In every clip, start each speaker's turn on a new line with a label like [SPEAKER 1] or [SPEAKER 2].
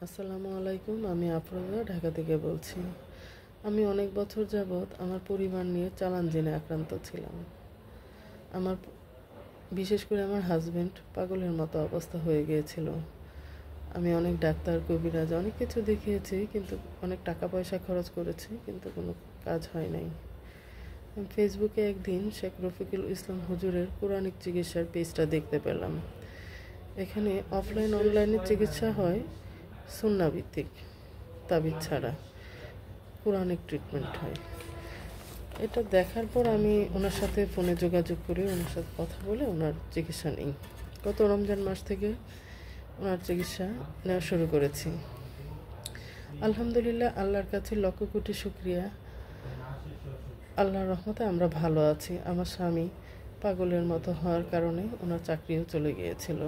[SPEAKER 1] আসসালামু আলাইকুম। আমি আফরোজা ঢাকা থেকে বলছি। আমি অনেক বছর যাবৎ আমার পরিবার নিয়ে চ্যালেঞ্জে আক্রান্ত ছিলাম। আমার বিশেষ করে আমার হাজব্যান্ড পাগলের মতো অবস্থা হয়ে গিয়েছিল। আমি অনেক ডাক্তার, কবিরাজ অনেক কিছু দেখিয়েছি, কিন্তু অনেক টাকা পয়সা খরচ করেছি, কিন্তু কোনো কাজ হয় নাই। আমি ফেসবুকে একদিন শেখ রফিকুল ইসলাম হুজুরের কোরআনিক চিকিৎসার পেজটা দেখতে পেলাম। এখানে অফলাইন অনলাইনে চিকিৎসা হয়, সুন্নাভিত্তিক, তাবিজ ছাড়া কোরআনিক ট্রিটমেন্ট হয়। এটা দেখার পর আমি ওনার সাথে ফোনে যোগাযোগ করে ওনার সাথে কথা বলে ওনার চিকিৎসা নিই। গত রমজান মাস থেকে ওনার চিকিৎসা নেওয়া শুরু করেছি। আলহামদুলিল্লাহ, আল্লাহর কাছে লক্ষ কোটি শুকরিয়া। আল্লাহর রহমতে আমরা ভালো আছি। আমার স্বামী পাগলের মতো হওয়ার কারণে ওনার চাকরিও চলে গিয়েছিল।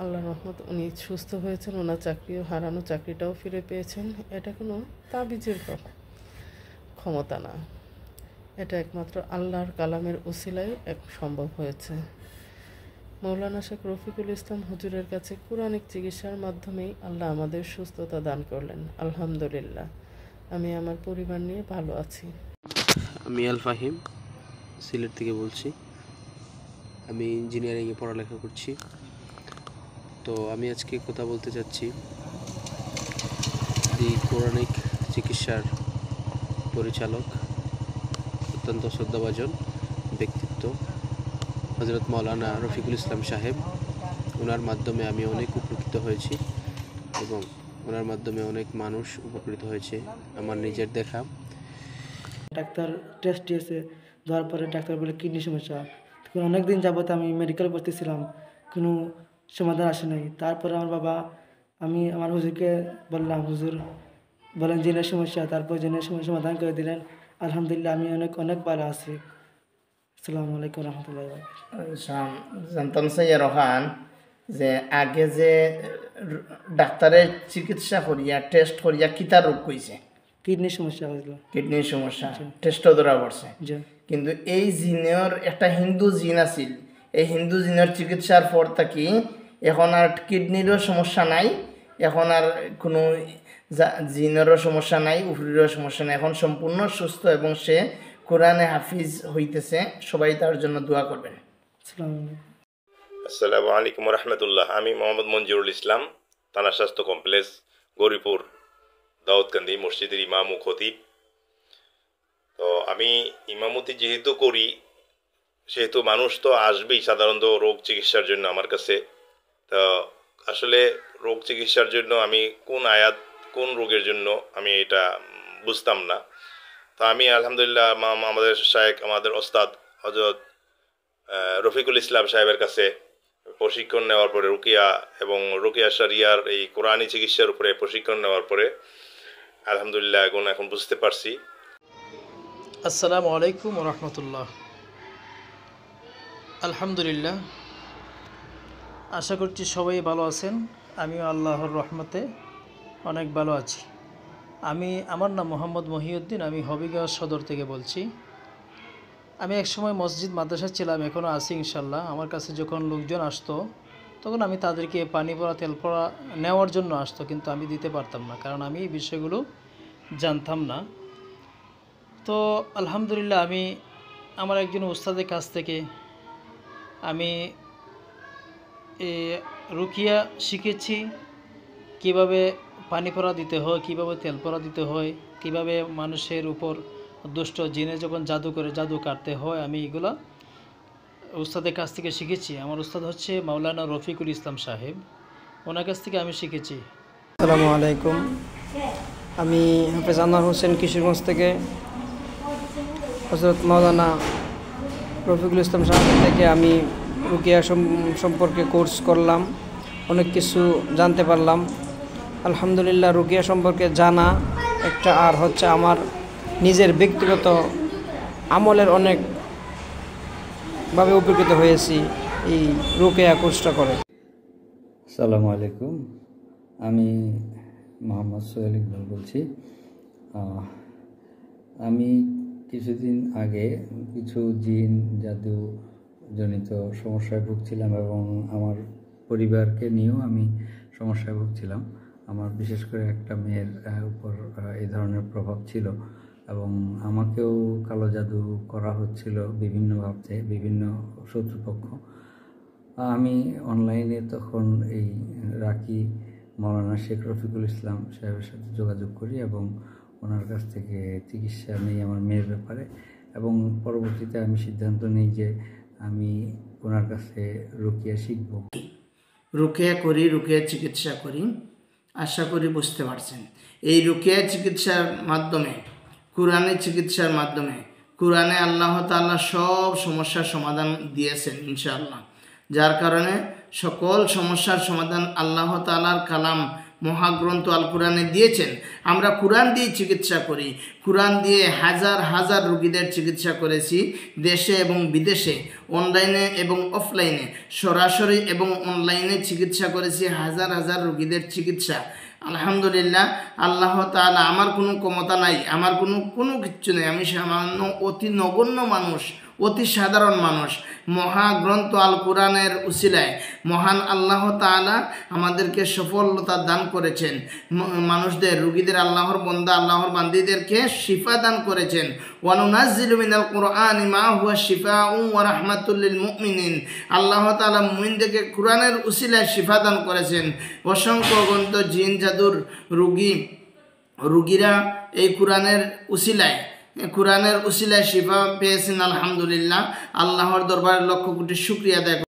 [SPEAKER 1] আল্লাহর রহমত উনি সুস্থ হয়েছেন, ওনার চাকরিও হারানো চাকরিটাও ফিরে পেয়েছেন। এটা কোনো তাবিজের ক্ষমতা না, এটা একমাত্র আল্লাহর কালামের উসিলায় সম্ভব হয়েছে। মৌলানা শেখ রফিকুল ইসলাম হুজুরের কাছে কোরআনিক চিকিৎসার মাধ্যমেই আল্লাহ আমাদের সুস্থতা দান করলেন। আলহামদুলিল্লাহ, আমি আমার পরিবার নিয়ে ভালো আছি।
[SPEAKER 2] আমি আল ফাহিম সিলেট থেকে বলছি। আমি ইঞ্জিনিয়ারিংয়ে পড়ালেখা করছি। তো আমি আজকে কথা বলতে চাচ্ছি এই কোরআনিক চিকিৎসার পরিচালক, অত্যন্ত শ্রদ্ধাভাজন ব্যক্তিত্ব হযরত মাওলানা রফিকুল ইসলাম সাহেব। ওনার মাধ্যমে আমি অনেক উপকৃত হয়েছি এবং ওনার মাধ্যমে অনেক মানুষ উপকৃত হয়েছে। আমার নিজের দেখা
[SPEAKER 3] ডাক্তার টেস্ট দিয়েছে, দেওয়ার পরে ডাক্তার বলে কিডনি সমস্যা। তখন অনেক দিন যাবত আমি মেডিকেল করতেছিলাম, কোনো সমাধান আসে নাই। তারপরে আমি আমার হুজুরকে বললাম, হুজুর বলেন জিনের সমস্যা, তারপর জিনের সমস্যা সমাধান করে দিলেন। আলহামদুলিল্লাহ, আমি অনেক ভালো আছি। আসসালামু আলাইকুম রহমতুল্লাহ।
[SPEAKER 4] জানতাম সাইয়া রহান যে আগে যে ডাক্তারের চিকিৎসা করিয়া টেস্ট করিয়া কিতা রোগ কইছে,
[SPEAKER 3] কিডনির সমস্যা হয়েছিল।
[SPEAKER 4] কিডনির সমস্যা টেস্টও ধরা পড়ছে। কিন্তু এই জিনের একটা হিন্দু জিন আছিল, এই হিন্দু জিনের চিকিৎসার পর থাকি এখন আর কিডনিরও সমস্যা নাই, এখন আর কোনো জিনেরও সমস্যা নাই, উফরিরও সমস্যা নাই, এখন সম্পূর্ণ সুস্থ এবং সে কোরআনে হাফিজ হইতেছে। সবাই তার জন্য দোয়া করবেন।
[SPEAKER 5] আসসালামু আলাইকুম রহমতুল্লাহ। আমি মোহাম্মদ মঞ্জুরুল ইসলাম, থানা স্বাস্থ্য কমপ্লেক্স, গৌরীপুর, দাউদকান্দি মসজিদের ইমাম ও খতিব। তো আমি ইমামতি যেহেতু করি, সেহেতু মানুষ তো আসবেই সাধারণত রোগ চিকিৎসার জন্য আমার কাছে। তো আসলে রোগ চিকিৎসার জন্য আমি কোন আয়াত কোন রোগের জন্য আমি এটা বুঝতাম না। তো আমি আলহামদুলিল্লাহ আমাদের ওস্তাদ হযরত রফিকুল ইসলাম সাহেবের কাছে প্রশিক্ষণ নেওয়ার পরে রুকিয়া এবং রুকিয়া শরিয়ার এই কোরআনী চিকিৎসার উপরে প্রশিক্ষণ নেওয়ার পরে আলহামদুলিল্লাহ এখন বুঝতে পারছি।
[SPEAKER 6] আসসালামু আলাইকুম রহমতুল্লাহ। আলহামদুলিল্লাহ, আশা করছি সবাই ভালো আছেন। আমিও আল্লাহর রহমতে অনেক ভালো আছি। আমার নাম মোহাম্মদ মহিউদ্দিন, আমি হবিগঞ্জ সদর থেকে বলছি। আমি একসময় মসজিদ মাদ্রাসা ছিলাম, এখনও আছি ইনশাল্লাহ। আমার কাছে যখন লোকজন আসতো তখন আমি তাদেরকে পানি পড়া তেল পড়া নেওয়ার জন্য আসতো, কিন্তু আমি দিতে পারতাম না, কারণ আমি এই বিষয়গুলো জানতাম না। তো আলহামদুলিল্লাহ, আমি আমার একজন উস্তাদের কাছ থেকে আমি রুকিয়া শিখেছি, কিভাবে পানি পড়া দিতে হয়, কিভাবে তেল পড়া দিতে হয়, কিভাবে মানুষের উপর দুষ্ট জিনে যখন জাদু করে জাদু কাটতে হয়, আমি এগুলো উস্তাদের কাছ থেকে শিখেছি। আমার উস্তাদ হচ্ছে মাওলানা রফিকুল ইসলাম সাহেব, ওনার কাছ থেকে আমি শিখেছি।
[SPEAKER 7] আসসালামু আলাইকুম। আমি হাফেজ আনোয়ার হোসেন, কিশোরগঞ্জ থেকে। হযরত মাওলানা রফিকুল ইসলাম সাহেব থেকে আমি রুকিয়া সম্পর্কে কোর্স করলাম, অনেক কিছু জানতে পারলাম। আলহামদুলিল্লাহ, রুকিয়া সম্পর্কে জানা একটা, আর হচ্ছে আমার নিজের ব্যক্তিগত আমলের অনেকভাবে উপকৃত হয়েছি এই রুকিয়া কোর্সটা করে।
[SPEAKER 8] আসসালামু আলাইকুম। আমি মোহাম্মদ সোহেল ইকবাল বলছি। আমি কিছুদিন আগে কিছু জিন জাদু জনিত সমস্যায় ভুগছিলাম এবং আমার পরিবারকে নিয়েও আমি সমস্যায় ভুগছিলাম। আমার বিশেষ করে একটা মেয়ের উপর এই ধরনের প্রভাব ছিল এবং আমাকেও কালো জাদু করা হচ্ছিল বিভিন্নভাবে, বিভিন্ন শত্রুপক্ষ। আমি অনলাইনে তখন এই রাকি মৌলানা শেখ রফিকুল ইসলাম সাহেবের সাথে যোগাযোগ করি এবং ওনার কাছ থেকে চিকিৎসা নিই আমার মেয়ের ব্যাপারে, এবং পরবর্তীতে আমি সিদ্ধান্ত নিই যে আমি ওনার কাছে রুকিয়া শিখব।
[SPEAKER 4] রুকিয়া করি, রুকিয়া চিকিৎসা করি। আশা করি বুঝতে পারছেন। এই রুকিয়া চিকিৎসার মাধ্যমে, কোরআনের চিকিৎসার মাধ্যমে, কোরআনে আল্লাহ তাআলা সব সমস্যার সমাধান দিয়েছেন ইনশাআল্লাহ, যার কারণে সকল সমস্যার সমাধান আল্লাহ তাআলার কালাম মহাগ্রন্থ আল কোরআনে দিয়েছেন। আমরা কোরআন দিয়ে চিকিৎসা করি, কোরআন দিয়ে হাজার হাজার রোগীদের চিকিৎসা করেছি, দেশে এবং বিদেশে, অনলাইনে এবং অফলাইনে, সরাসরি এবং অনলাইনে চিকিৎসা করেছি হাজার হাজার রোগীদের চিকিৎসা। আলহামদুলিল্লাহ, আল্লাহ তাআলা, আমার কোনো ক্ষমতা নাই, আমার কোনো কিচ্ছু নেই, আমি সামান্য অতি নগণ্য মানুষ, অতি সাধারণ মানুষ। মহাগ্রন্থ আল কোরআনের উসিলায় মহান আল্লাহ তাআলা আমাদেরকে সফলতা দান করেছেন, মানুষদের, রোগীদের, আল্লাহর বান্দা, আল্লাহর বান্দীদেরকে শিফা দান করেছেন। ওয়ানুনাজ্জিলু মিনাল কুরআনি মা হুয়া শিফাউন ওয়া রাহমাতুল লিল মুমিনিন। আল্লাহ তাআলা মুমিনদেরকে কোরআনের উসিলায় শিফা দান করেছেন। অসংখ্য অগণিত জিন জাদুর রোগীরা এই কোরআনের উসিলায় শিফা পেয়েছেন। আলহামদুলিল্লাহ, আল্লাহর দরবারে লক্ষ কোটি শুকরিয়া আদায়